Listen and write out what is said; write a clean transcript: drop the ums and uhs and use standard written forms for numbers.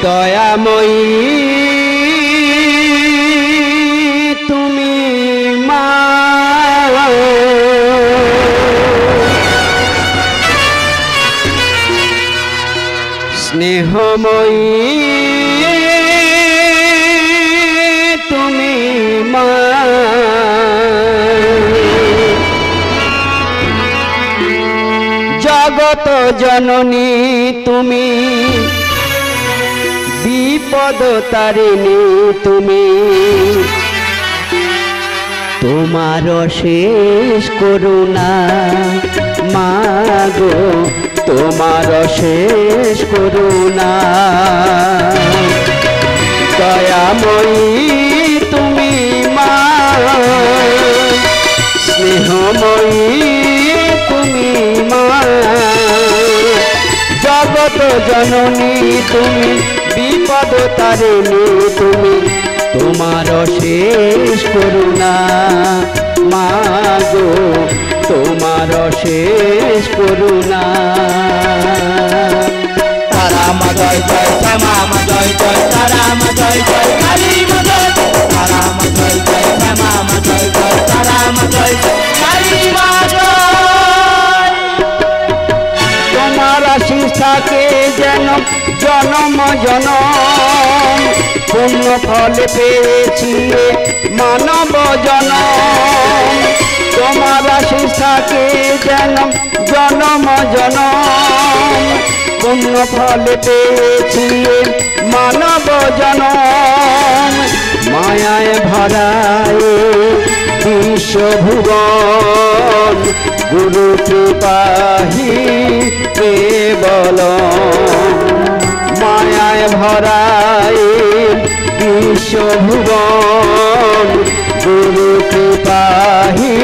দয়াময়ী তুমি মা, স্নেহময়ী তুমি মা, জগত জননী তুমি, বিপদ তারিণী তুমি, তোমার শেষ করুণা মাগো, তোমার শেষ করুণা। দয়াময়ী তুমি মা, স্নেহময়ী তুমি মা, জগত জননী তুমি, বিপদ তারিণী তুমি, তোমার শেষ করুণা মাগো, তোমার শেষ করুণা। তারা মা জয় জয়, শ্যামা মা জয় জয়, তারা মা জয় জয়, কালী মা জয় জয়, তারা মা জয় জয়, শ্যামা মা জয় জয়, তারা মা জয় জয়, কালী মা জয়। তোমার আশীষ থাকে যেন জনম জনম, পুণ্য ফল পেয়েছি মানব জনম। তোমার আশীষ থাকে যেন জনম জনম, পুণ্য ফল পেয়েছি মানব জনম। মায়ায় ভরায় বিশ্বভুবন, গুরু কৃপাহি কেবল। মায়ায় ভরায় বিশ্বভুবন, গুরু কৃপাহি